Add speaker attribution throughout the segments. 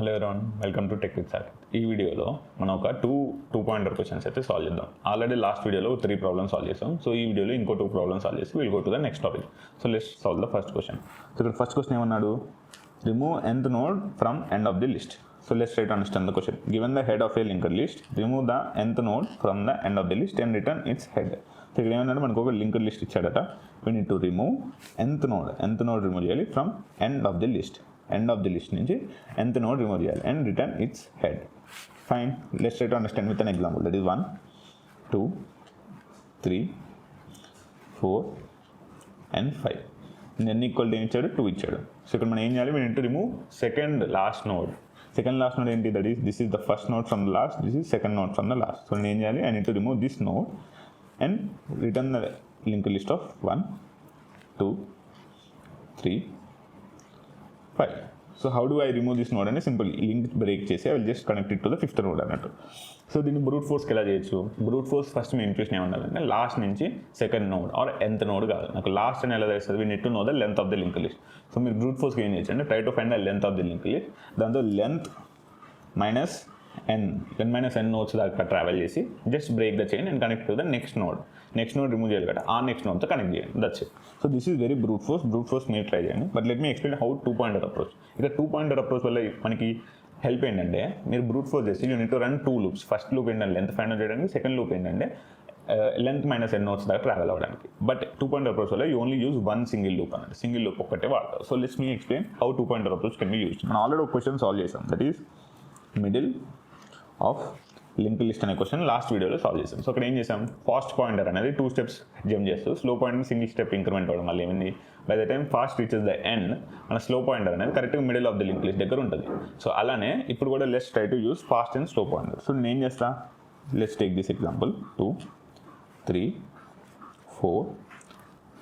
Speaker 1: Hello everyone, welcome to tech with Saketh. ఈ వీడియోలో మనం ఒక టూ పాయింటర్ క్వశ్చన్స్ అయితే సాల్వ్ చేద్దాం. ఆల్రెడీ లాస్ట్ వీడియోలో 3 ప్రాబ్లమ్స్ సాల్వ్ చేసాం. సో ఈ వీడియోలో ఇంకో 2 ప్రాబ్లమ్స్ సాల్వ్ చేసి will go to the next topic. So let's solve the first question. So ఇక్కడ ఫస్ట్ క్వశ్చన్ ఏమన్నాడు, remove nth node from end of the list. So let's try to understand the question. Given the head of a linked list, remove the nth node from the end of the list and return it's head. So ఇక్కడ ఏమన్నాడు, మనకు ఒక linked list ఇచ్చాడట. We need to remove nth node remove చేయాలి from end of the list. End of the list నుంచి nth node remove చేయాలి and return it's head. Fine, let's try to understand with an example. That is 1 2 3 4 and 5. n equal to ఏం ఇచ్చాడు, 2 ఇచ్చాడు. So ఇక్కడ మనం ఏం చేయాలి, we need to remove second last node ఏంటి, that is this is the first node from the last, this is second node from the last. So నేను ఏం చేయాలి, I need to remove this node and return the link list of 1 2 3 5. So how do I remove this node అంటే simple link break చేసి I will just connect it to the fifth node అన్నట్టు. So దీన్ని brute ఫోర్స్కి ఎలా చేయొచ్చు. Brute force first మీ intuition ఏముండాలంటే last నుంచి second node or nth node కాదు, నాకు లాస్ట్ అని ఎలా తెలుస్తుంది, we need to know the length of the link list. So మీరు బ్రూట్ ఫోర్స్కి ఏం చేయొచ్చు అంటే try to find the length of the link list. దాంతో లెంత్ మైనస్ n నోడ్స్ దాకా ట్రావెల్ చేసి just break the chain and connect to the next node remove చేయాలి కదా, ఆ నెక్స్ట్ నోడ్తో కనెక్ట్ చేయండి, that's it. So this is very brute force మీరు try చేయండి. But let me explain how 2 pointer approach. ఇక 2 pointer approach వల్ల మనకి help ఏంటంటే, మీరు బ్రూట్ ఫోర్స్ చేసి you need to run 2 loops. First loop ఏంటంటే లెంత్ ఫైండ్ అవుట్ చేయడానికి, సెకండ్ లూప్ ఏంటంటే లెంత్ మైనస్ n నోడ్స్ దాకా ట్రావెల్ అవ్వడానికి. బట్ 2 పాయింటర్ అప్రోచ్ వల్ల you only use 1 single loop అన్నట్టు, సింగిల్ లూప్ ఒక్కటే వాడతారు. So let's me explain how 2 pointer approach can be used. మనం ఆల్రెడీ ఒక క్వశ్చన్ సాల్వ్ చేసాం, that is middle of link list అనే క్వశ్చన్ లాస్ట్ వీడియోలో solve చేసాం. సో అక్కడ ఏం చేసాం, ఫాస్ట్ పాయింటర్ అనేది 2 స్టెప్స్ జంప్ చేస్తూ slow pointer single step increment అవ్వడం వల్ల ఏమైంది, by the time fast reaches the end మన స్లో పాయింటర్ అనేది కరెక్ట్గా middle of the link list దగ్గర ఉంటుంది. సో అలానే ఇప్పుడు కూడా let's try to use fast and slow pointer. So నేను ఏం చేస్తా, let's take this example 2 3 4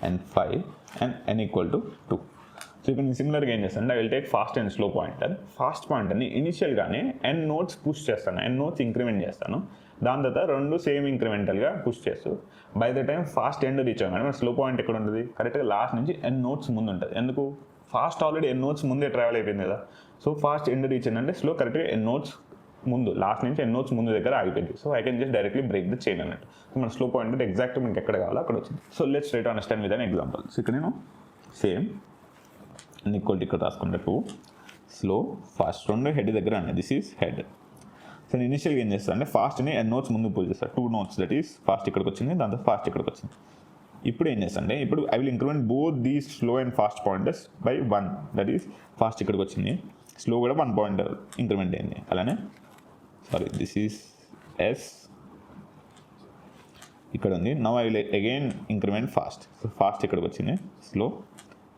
Speaker 1: and 5 and n equal to 2. So ఇక్కడ నేను సిమిలర్గా ఏం చేస్తాను, I will take fast and slow pointer. Fast pointer ఇనిషియల్గానే n నోట్స్ పుష్ చేస్తాను, n నోట్స్ ఇంక్రిమెంట్ చేస్తాను. దాని తర్వాత 2 సేమ్ ఇంక్రిమెంటల్గా పుష్ చేస్తూ by the time fast end reach అవ్వగానే మన స్లో పాయింట్ ఎక్కడ ఉంటుంది, కరెక్ట్గా లాస్ట్ నుంచి n నోట్స్ ముందు ఉంటుంది. ఎందుకు, ఫాస్ట్ ఆల్రెడీ n నోట్స్ ముందే ట్రావెల్ అయిపోయింది కదా. సో ఫాస్ట్ ఎండ్ రీచ్ అంటే స్లో కరెక్ట్గా n నోట్స్ ముందు, లాస్ట్ నుంచి n నోట్స్ ముందు దగ్గర ఆగిపోయింది. So I can just directly break the chain అన్నట్టు. సో మన స్లో పాయింట్ ఎగ్జాక్ట్ మీకు ఎక్కడ కావాలో అక్కడ వచ్చింది. So let's try to understand with an example. So ఇక్కడ నేను సేమ్ ఈక్వల్ టు ఇక్కడ రాసుకుంటే 2 స్లో ఫాస్ట్ 2 హెడ్ దగ్గర అండి, దిస్ ఈజ్ హెడ్. సో నేను ఇనిషియల్గా ఏం చేస్తాను అంటే ఫాస్ట్ని n నోట్స్ ముందు పుల్ చేస్తాను, 2 నోట్స్, దట్ ఈస్ ఫాస్ట్ ఇక్కడికి వచ్చింది, దాంతో ఫాస్ట్ ఇక్కడికి వచ్చింది. ఇప్పుడు ఏం చేస్తాను అంటే, ఇప్పుడు I will increment both these slow and fast pointers by 1, that is past ఇక్కడికి వచ్చింది, స్లో కూడా 1 పాయింటర్ ఇంక్రిమెంట్ అయింది. అలానే దిస్ ఈస్ ఎస్ ఇక్కడ ఉంది. Now I will again increment fast. So fast ఇక్కడికి వచ్చింది, స్లో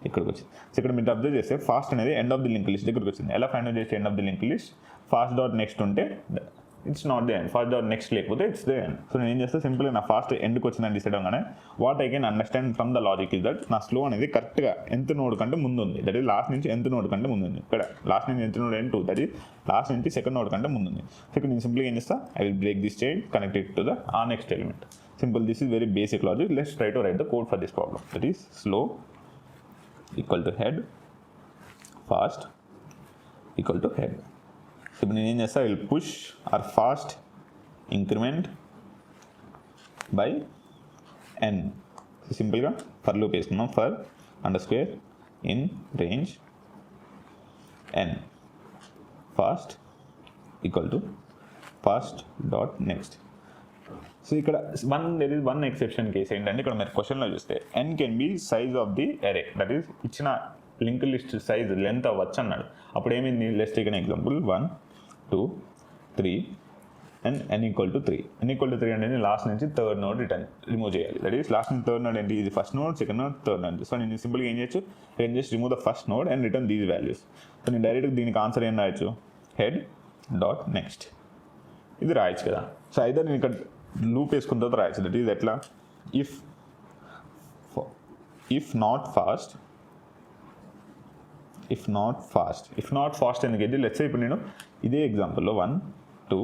Speaker 1: ఇక్కడికి వచ్చింది. సో ఇక్కడ మీరు అబ్జర్వ్ చేస్తే ఫాస్ట్ అనేది end of the link list దగ్గరికి వచ్చింది. ఎలా ఫైండ్ అవుట్ చేస్తే end of the link list, fast dot next ఉంటే it's not the end, fast dot next లేకపోతే ఇట్స్ ది ఎండ్. సో నేను ఏం చేస్తే సింపుల్గా నా ఫాస్ట్ ఎండ్కి వచ్చిందని డిసైడ్ అవ్వగానే what I can understand from the logic is that నా స్లో అనేది కరెక్ట్గా nth నోడ్ కంటే ముందు ఉంది, దట్ ఈస్ లాస్ట్ నుంచి nth నోడ్ కంటే ముందు ఉంది. ఇక్కడ లాస్ట్ నుంచి nth node n2, that is lost నుంచి సెకండ్ నోడ్ కంటే ముందు ఉంది. సో ఇక్కడ నేను సింపుల్గా ఏం చేస్తా, I will break this chain, connect it to the next element. Simple, this is very basic logic. Let's try to write the code for this problem. That is slow equal to head, fast equal to head. ఇప్పుడు నేను ఏం చేస్తా, I will push or fast increment by n. సింపుల్గా for loop వేసుకున్నాం, for under square in range n fast equal to fast dot next. So ఇక్కడ one exception case ఏంటంటే, ఇక్కడ మీరు క్వశ్చన్లో చూస్తే n can be size of the array, that is ఇచ్చిన link list size length అవ్వచ్చు అన్నాడు. అప్పుడు ఏమైంది, let's take an example 1 2 3 and n equal to 3. n equal to 3 అంటే లాస్ట్ నుంచి థర్డ్ నోడ్ రిమూవ్ చేయాలి, దట్ ఈస్ లాస్ట్ నుంచి third node ఏంటి, ఇది first node, second node, third node. So నేను సింపుల్గా ఏం చేయొచ్చు, నేను just remove the first node and return these values. So నేను డైరెక్ట్గా దీనికి ఆన్సర్ ఏం రాయొచ్చు, హెడ్ డాట్ నెక్స్ట్ ఇది రాయొచ్చు కదా. సో అయితే నేను ఇక్కడ లూప్ వేసుకున్న తర్వాత రాయొచ్చు, దట్ ఈస్ ఎట్లా, ఇఫ్ నాట్ ఫాస్ట్ ఎందుకంటే లెట్స్ సే ఇప్పుడు నేను ఇదే ఎగ్జాంపుల్లో 1 2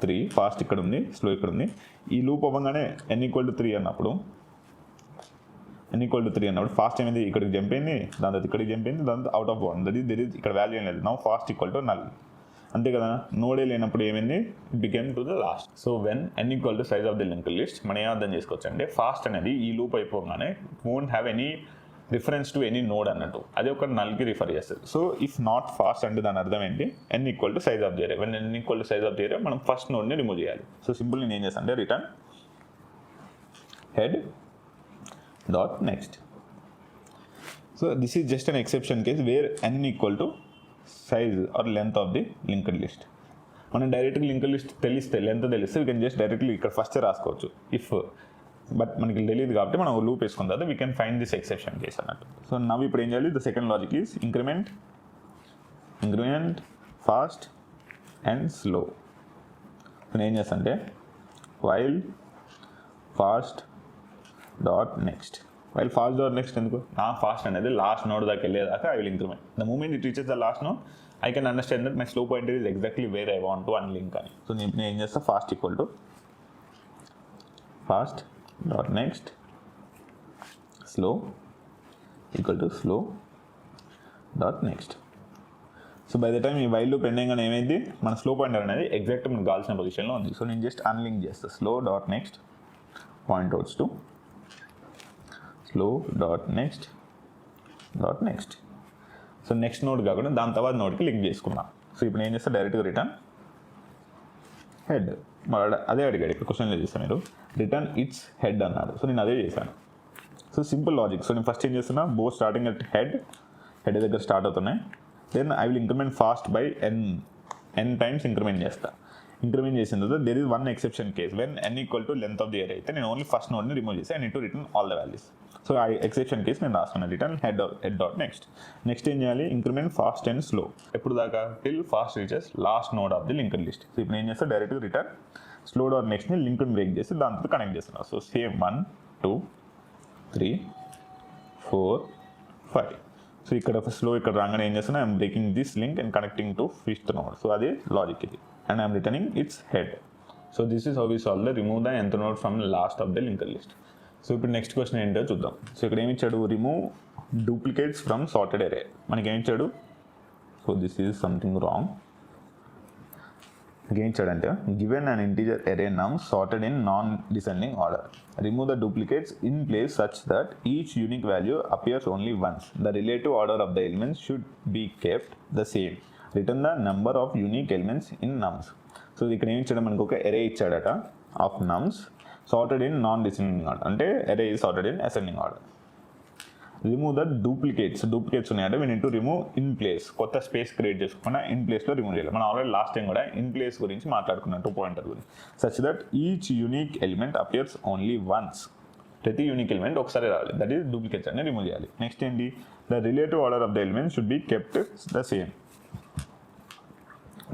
Speaker 1: 3 ఫాస్ట్ ఇక్కడ ఉంది, స్లో ఇక్కడ ఉంది. ఈ లూప్ అవ్వగానే n ఈక్వల్ టు 3 అన్నప్పుడు n ఈక్వల్ టు 3 అన్నప్పుడు ఫాస్ట్ ఏమైంది ఇక్కడికి జంప్ అయింది, దాని తర్వాత ఇక్కడికి జంప్ అయింది, దాని out of bound, that is there is ఇక్కడ వాల్యూ ఏం లేదు. Now fast equal to null, అంతే కదా. నోడే లేనప్పుడు ఏమైంది, it became to the last. So when n equal to size of the linked list మనం ఏం అర్థం చేసుకోవచ్చు అంటే ఫాస్ట్ అనేది ఈ లూప్ అయిపోగానే won't have any reference to any node అన్నట్టు, అది ఒక నల్కి రిఫర్ చేస్తుంది. సో ఇఫ్ నాట్ ఫాస్ట్ అంటే దాని అర్థం ఏంటి, n equal to size of the array. When n equal to size of the array మనం ఫస్ట్ నోడ్ని రిమూవ్ చేయాలి. సో సింపుల్ నేను ఏం చేస్తాను అంటే return head dot next. So this is just an exception case where n equal to size are length of the linked list. మనం డైరెక్ట్గా linked list తెలిస్తే లెంత్ తెలిస్తే వీ కెన్ జస్ట్ డైరెక్ట్లీ ఇక్కడ first రాసుకోవచ్చు ఇఫ్, బట్ మనకి తెలియదు కాబట్టి మనం లూప్ వేసుకున్న తర్వాత we can find this exception case అన్నట్టు. సో నవ్ ఇప్పుడు ఏం చేయాలి, the second logic is increment fast and slow. నేను ఏం చేస్తాను అంటే while fast dot next. While fast dot next ఎందుకు, నా ఫాస్ట్ అనేది లాస్ట్ నోడ్ దాకా వెళ్ళేదాకా I will increment. The moment it reaches the last node I can understand that my slow pointer is exactly where I want to unlink అని. So నేను ఏం చేస్తాను, fast equal to fast dot next, slow equal to slow dot next. So by the time ఈ while loop ending అని ఏమైంది, మన slow pointer అనేది exact మనకు కావాల్సిన పొజిషన్లో ఉంది. సో నేను జస్ట్ అన్లింక్ చేస్తాను, slow dot next point outs to slow dot next dot next. So next node కాకుండా దాని తర్వాత నోడ్కి లింక్ చేసుకున్నాం. సో ఇప్పుడు ఏం చేస్తా, డైరెక్ట్గా రిటర్న్ హెడ్. అదే అడిగాడు ఇక్కడ క్వశ్చన్లో చేస్తాను, మీరు రిటర్న్ ఇట్స్ హెడ్ అన్నాడు. సో నేను అదే చేశాను. So simple logic. సో నేను ఫస్ట్ ఏం చేస్తున్నా, బో స్టార్టింగ్ అట్ హెడ్ దగ్గర స్టార్ట్ అవుతున్నాయి. Then I will increment fast by n times increment చేస్తా. ఇంక్రిమెంట్ చేసిన తర్వాత there is one exception case when n equal to length of the array అయితే నేను ఓన్లీ ఫస్ట్ నోడ్ని రిమూవ్ చేసి I need to return all the values. So ఆ exception case నేను రాస్తున్నాను, return head dot next. Next ఏం చేయాలి, increment fast and slow. ఎప్పుడు దాకా, till fast reaches last node of the linked list. So ఇప్పుడు ఏం చేస్తా, డైరెక్ట్గా రిటర్న్ స్లో డాట్ నెక్స్ట్ని లింక్డ్ బ్రేక్ చేసి దాంతో కనెక్ట్ చేస్తున్నా. So same 1 2 3 4 5. సో ఇక్కడ స్లో ఇక్కడ రాగానే ఏం చేస్తున్నా, I'm breaking this link and connecting to fifth node. So అదే లాజిక్ ఇది, and I'm returning it's head. So this is how we solve the remove the nth node from last of the linked list. So ఇప్పుడు next question ఏంటో చూద్దాం. So ఇక్కడ ఏమి ఇచ్చాడు, remove duplicates from sorted అరే. మనకి ఏమి ఇచ్చాడు, so this is something wrong. ఏం ఇచ్చాడంటే given an integer array num sorted in non descending order, remove the duplicates in place such that each unique value appears only once. The relative order of the elements should be kept the same. Return the number of unique elements in nums. So ఇక్కడ ఏమి ఇచ్చాడు, మనకు ఒక array ఇచ్చాడట of nums sorted in non descending order, అంటే అరే is sorted in ascending order. Remove the duplicates ఉన్నాయంటే we need to remove in place. కొత్త స్పేస్ క్రియేట్ చేసుకున్నా ఇన్ ప్లేస్లో రిమూవ్ చేయాలి. మనం ఆల్రెడీ లాస్ట్ టైం కూడా ఇన్ ప్లేస్ గురించి మాట్లాడుకున్నాం, 2 పాయింటర్ గురించి. Such that each unique element appears only once. ప్రతి యూనిక్ ఎలిమెంట్ ఒకసారి రావాలి, దట్ ఈస్ డూప్లికేట్స్ అనేది రిమూవ్ చేయాలి. నెక్స్ట్ ఏంటి, the relative order of the element should be kept the same.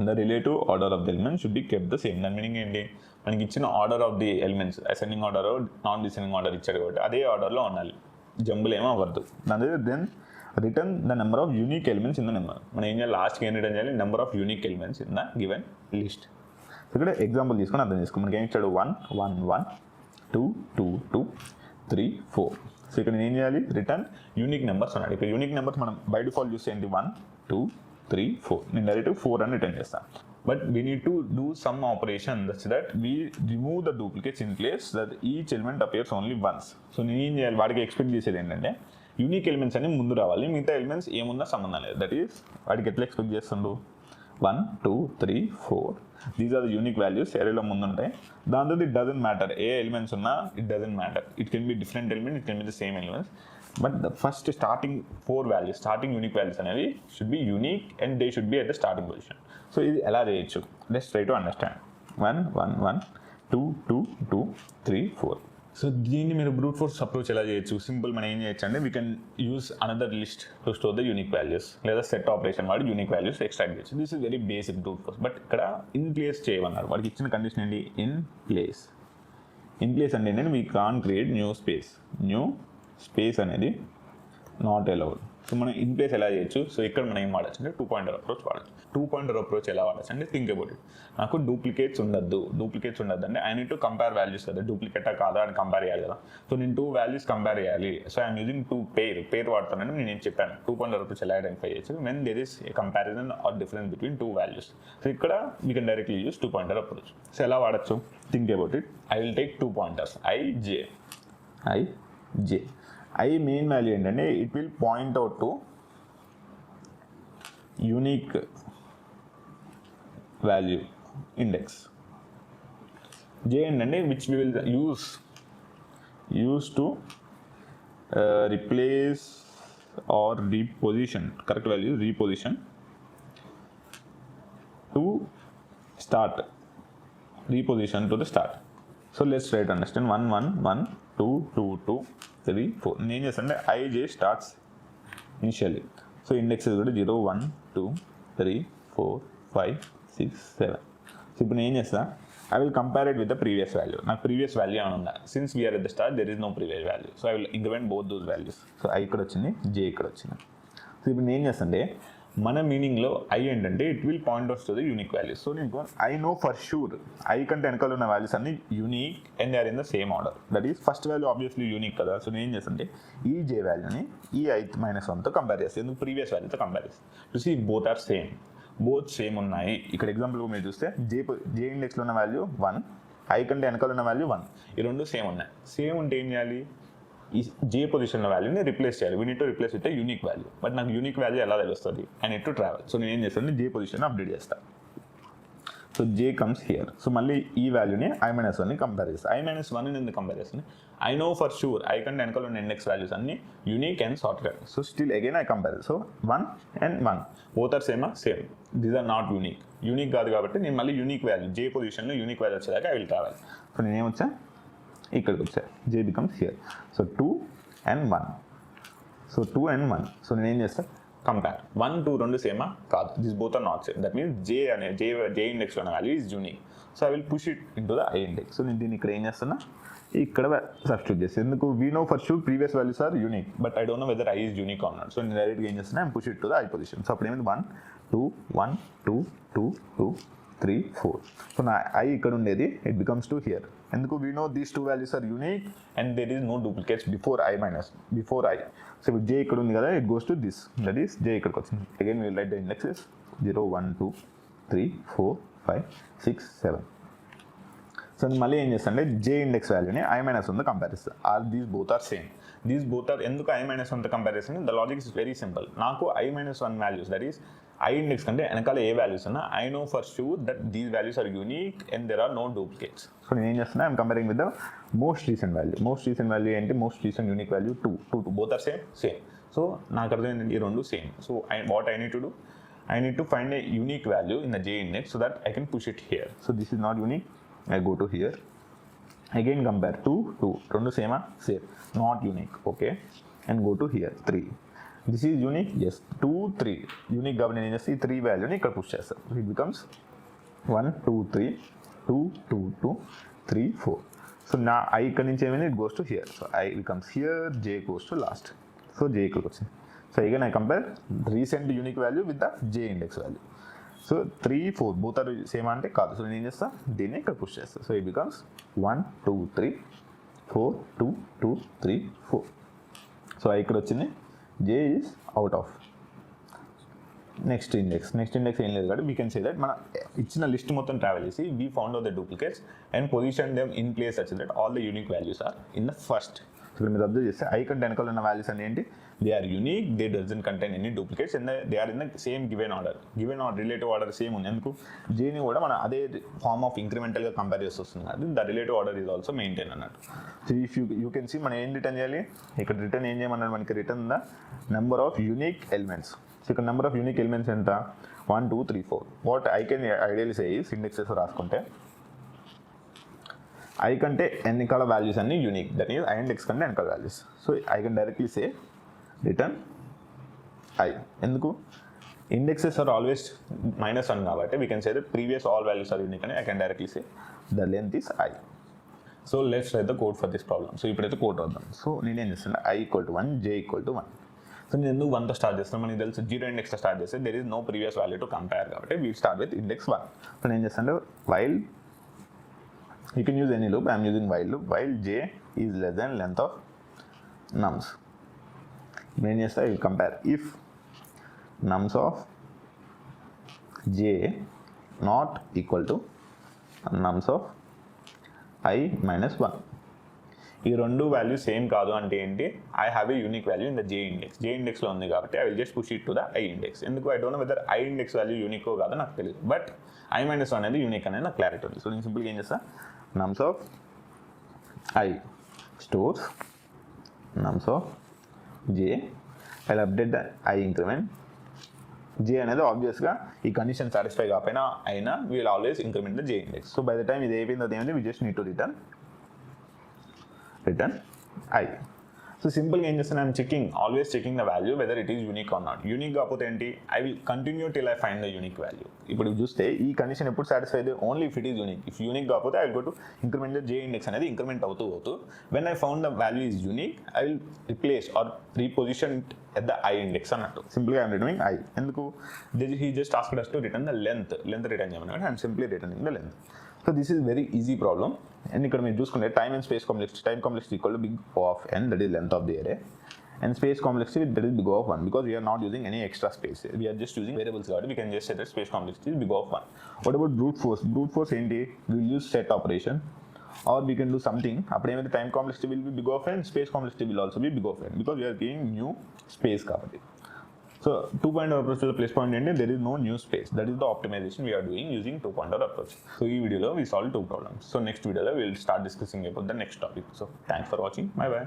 Speaker 1: The relative order of the element should be kept the same. దాని meaning ఏంటి, మనకి ఇచ్చిన order of the elements ascending order non descending order ఇచ్చాడు కాబట్టి అదే ఆర్డర్లో ఉండాలి, జంబులు ఏమో అవ్వద్దు. దాని then return the number of unique elements in the number. మనం ఏం చేయాలి, లాస్ట్కి ఏం రిటర్న్ చేయాలి, number of unique elements in the given list. ఇక్కడ ఎగ్జాంపుల్ తీసుకొని అర్థం చేసుకో. మనకి ఏం ఇచ్చాడు, 1 1 1 2 2 2 3 4. సో ఇక్కడ నేను ఏం చేయాలి, రిటర్న్ యూనిక్ నెంబర్స్ అన్నాడు. ఇక్కడ యూనిక్ నెంబర్స్ మనం బై డిఫాల్ట్ చూస్తే ఏంటి, 1 2 3 4. నేను డైరెక్ట్ 4 అని రిటర్న్ చేస్తాను. But we need to do some operation such that we remove the duplicates in place that each element appears only once. So నేను ఏం చేయాలి, వాడికి ఎక్స్పెక్ట్ చేసేది ఏంటంటే యూనిక్ ఎలిమెంట్స్ అన్ని ముందు రావాలి, మిగతా ఎలిమెంట్స్ ఏమున్నా సంబంధం లేదు. దట్ ఈస్ వాడికి ఎట్లా ఎక్స్పెక్ట్ చేస్తుండు, 1 2 3 4 these are the unique values ఏరియాలో ముందు ఉంటాయి. దాంతో ఇట్ డజంట్ మ్యాటర్ ఏ ఎలిమెంట్స్ ఉన్నా, it doesn't matter, it can be different element, it can be the same elements. But the first starting 4 values, starting unique values అనేవి should be unique and they should be at the starting position. So ఇది ఎలా చేయొచ్చు, let's try to understand. 1 1 1 2 2 2 3 4. So దీన్ని మీరు brute force approach ఎలా చేయొచ్చు, simple. మనం ఏం చేయొచ్చు అంటే we can use another list to store the unique values, లేదా సెట్ ఆపరేషన్ వాడి యూనిక్ వాల్యూస్ ఎక్స్ట్రాక్ట్ చేయొచ్చు. This is very basic brute force. But ఇక్కడ ఇన్ ప్లేస్ చేయమన్నారు, వాడికి ఇచ్చిన కండిషన్ ఏంటి, ఇన్ ప్లేస్. ఇన్ ప్లేస్ అంటే ఏంటంటే we can create new space అనేది నాట్ అలౌడ్. సో మనం ఇన్ ప్లేస్ ఎలా చేయొచ్చు, సో ఇక్కడ మనం ఏం వాడచ్చు అంటే 2 పాయింటర్ అప్రోచ్ వాడచ్చు. 2 పాయింటర్ అప్రోచ్ ఎలా వాడచ్చు అంటే థింక్ అబౌట్ ఇట్. నాకు డూప్లికేట్స్ ఉండద్దు అంటే I need to compare values కదా, డూప్లికేటా కాదా అని కంపేర్ చేయాలి కదా. సో నేను 2 వాల్యూస్ కంపేర్ చేయాలి. సో ఐఎమ్ యూజింగ్ 2 పేర్ వాడతానని నేను చెప్పాను. 2 పాయింటర్ అప్రోచ్ ఎలా ఐడెంటిఫై చేయొచ్చు when there is a comparison or difference between 2 values. So ఇక్కడ we can directly use 2 pointer approach. So ఎలా వాడచ్చు, think about it. I will take 2 pointers i j. I main value ఏంటంటే it will point out to unique value index. j ఏంటంటే which we will use to replace or reposition, correct value reposition to start, reposition to the start. So let's try to understand 1 1 1 2 2 2 3 4. నేను ఏం చేస్తానంటే ij starts initially. So indexes కూడా 0 1 2 3 4 5 6 7. So ఇప్పుడు నేను ఏం చేస్తా, I will compare it with the previous value. నాకు previous value ఏమైనా ఉందా, since we are at the start there is no previous value, so I will increment both those values. So i ఇక్కడ వచ్చింది, j ఇక్కడ వచ్చింది. So ఇప్పుడు నేను ఏం చేస్తానంటే మన మీనింగ్లో ఐ ఏంటంటే it will point out to the unique values. So నేను I know for sure i కంటే వెనకాల ఉన్న వాల్యూస్ అన్ని unique and they are in the same order. That is first value obviously unique కదా. సో నేను ఏం చేస్తానంటే ఈ జే వాల్యూని ఈ i-1తో కంపేర్ చేస్తాను, ఎందుకు ప్రీవియస్ వాల్యూతో కంపేర్ చేస్తాను. To see both are same, both same ఉన్నాయి. ఇక్కడ ఎగ్జాంపుల్ మీరు చూస్తే జే ఇండెక్స్లో ఉన్న వాల్యూ 1, ఐ కంటే వెనకాల ఉన్న వాల్యూ 1, ఈ రెండు సేమ్ ఉన్నాయి. సేమ్ ఉంటే ఏం చేయాలి, ఈ జే పొజిషన్లో వాల్యూని రిప్లేస్ చేయాలి. We need to replace with unique value. But నాకు యూనిక్ వాల్యూ ఎలా తెలుస్తుంది, I need to travel. So నేను ఏం చేస్తాను, జే పొజిషన్ అప్డేట్ చేస్తాను. So J comes here. So మళ్ళీ ఈ వాల్యూని i-1ని కంపేర్ చేస్తాను. i-1ని ఎందుకు కంపేర్ చేస్తాను, I know for sure i కంటే వెనకాల ఉన్న ఇండెక్స్ వాల్యూస్ అన్ని unique and sorted. So still again I compare. So 1 and 1 both are same these are not unique కాదు కాబట్టి నేను మళ్ళీ యూనిక్ వాల్యూ జే పొజిషన్లో యూనిక్ వాల్యూ వచ్చేదాకా ఐ విల్ ట్రావెల్. సో నేనేం వచ్చా, ఇక్కడికి వచ్చా, j becomes here. So 2 and 1. So 2 and 1. So నేను ఏం చేస్తాను, కంపేర్ 1 2 రెండు సేమా కాదు, this both are not same. That means j ఇండెక్స్లో ఉన్న value is unique. So I will push it into the i index. So నేను దీన్ని ఇక్కడ ఏం చేస్తున్నా, ఇక్కడ సబ్స్టిట్యూట్ చేస్తాను. ఎందుకు, we know for sure previous values are unique but I don't know whether i is unique or not. So నేను డైరెక్ట్గా ఏం చేస్తున్నా, push it to the i position. So అప్పుడు ఏమైంది 1 2 1 2 2 2 3 4. సో నా ఐ ఇక్కడ ఉండేది ఇట్ బికమ్స్ 2 హియర్. ఎందుకు, we know these 2 values are unique and there is no duplicates before i. So ఇప్పుడు జే ఇక్కడ ఉంది కదా, it goes to this, that is j ఇక్కడికి వచ్చింది. Again will write the indexes 0 1 2 3 4 5 6 7. So మళ్ళీ ఏం చేస్తాను అంటే జే ఇండెక్స్ వాల్యూని i-1తో కంపేర్ చేస్తాను. These both are same. ఎందుకు i-1తో కంపేర్ చేస్తాను, the logic is very simple. నాకు i-1 values, that is i index కంటే వెనకాల ఏ వాల్యూస్ ఉన్నా I know for sure that these values are unique and there are no duplicates. So నేను ఏం చేస్తున్నా, I'm comparing with the most recent value ఏంటి, most recent unique value 2 both are same. So నాకు అర్థం ఏంటంటే ఈ రెండు same. So what I need to do, I need to find a unique value in the J index so that I can push it here. So this is not unique, I go to here, again compare 2 2, rendu same, not unique, okay, and go to here 3. This is unique, yes, 2 3 unique కాబట్టి నేను చేసి 3 value ని ఇక్కడ push చేస్తాను. So it becomes 1 2 3 2 2 2 3 4. So నా I ఇక్కడ నుంచి ఏమైనా it goes to here, so I becomes here, J goes to last. So J ఇక్కడికి వచ్చింది. So again I compare recent unique value with the J index value. So 3 4 both are same అంటే కాదు. So నేను ఏం చేస్తా, దీన్ని ఇక్కడ push చేస్తా. So it becomes 1 2 3 4 2 2 3 4. సో ఇక్కడ వచ్చింది, J is out of next index ఏం లేదు కాబట్టి వీ కెన్ సే దట్ మన ఇచ్చిన లిస్ట్ మొత్తం ట్రావెల్ చేసి we found out the duplicates and position them in place such that all the unique values are in the first. ఇప్పుడు మీరు observe చేస్తే ఐ కంటే వెనకాల ఉన్న వాల్యూస్ అన్ని ఏంటి, they are unique, they doesn't contain any duplicates and they are in the same given order relative order same ఉంది. ఎందుకు, జేని కూడా మనం అదే ఫార్మ్ ఆఫ్ ఇంక్రిమెంటల్గా కంపేర్ చేసి వస్తుంది అది the relative order is also maintain అన్నట్టు. So if you can see మనం ఏం రిటర్న్ చేయాలి, ఇక్కడ రిటర్న్ ఏం చేయమన్నాడు, మనకి return the number of unique elements. So ఇక్కడ నెంబర్ ఆఫ్ యూనిక్ ఎలిమెంట్స్ ఎంత, 1 2 3 4. What I can ideally say is indexes రాసుకుంటే ఐ కంటే వెనకాల వాల్యూస్ అన్ని unique, that is i index కంటే వెనకాల values. So I can directly say return I. ఎందుకు, indexes are always -1 కాబట్టి we can say the previous all values are unique అని I can directly say the length is i. So let's write the code for this problem. So ఇప్పుడైతే code రాద్దాం. So నేనేం చేస్తున్నా, I = 1 J = 1. So so నేను ఎందుకు 1తో start చేస్తాను, మనకి తెలుసు జీరో ఇండెక్స్తో స్టార్ట్ చేస్తే there is no previous value to compare కాబట్టి we start with index 1. So నేను చేస్తాను while, you can use any loop, I'm using while loop, while j is less than length of nums. నేను చేస్తా I will compare if nums of j not equal to nums of I minus 1. ఈ రెండు value same కాదు అంటే ఏంటి, I have a unique value in the j index. j ఇండెక్స్లో ఉంది కాబట్టి I will just push it to the i index. ఎందుకు, I don't know whether i index value యూనికో కాదో నాకు తెలియదు, బట్ i మైనస్ 1 అనేది యూనిక్ అనేది నాకు క్లారిటీ ఉంది. సో నేను సింపుల్గా ఏం చేస్తా, nums of i stores nums of j, I will update the i increment. j అనేది ఆబ్వియస్గా ఈ కండిషన్ సాటిస్ఫై కాకపోయినా అయినా we'll always increment the j index. So by the time ఇది అయిపోయింది, అదేంటి we just need to return I. So సింపుల్గా ఏం చేస్తాను, I'm checking, always checking the value whether it is unique or not. Unique కాకపోతే ఏంటి, I will continue till I find the unique value. ఇప్పుడు చూస్తే ఈ కండిషన్ ఎప్పుడు సాటిస్ఫై అయితే only if it is unique. If unique కాకపోతే I will go to increment the j index అనేది increment అవుతూ when I found the value is unique I will replace or reposition at the i index అన్నట్టు. సింపుల్గా I'm returning i. ఎందుకు, he just asked us to return the length return చేయమని, I'm simply returning the length. So this is very easy problem. And ఇక్కడ మీరు చూసుకుంటే time and space complexity, time complexity equal to big O of n, that is length of the array, and space complexity that is big O of 1, because we are not using any extra space, we are just using variables కాబట్టి we can just say that space complexity is big O of 1. What about brute force? Brute force ఏంటి, we will use set operation or we can do something. అప్పుడు ఏమైతే time complexity will be big O of n, space complexity will also be big O of n, because we are giving new space కాబట్టి. So 2-pointer approach to the place point ఏంటి, there is no new space, that is the optimization we are doing using 2-pointer approach. So ఈ వీడియోలో we solved 2 problems. So next వీడియోలో we will start discussing about the next topic. So thanks for watching, bye bye.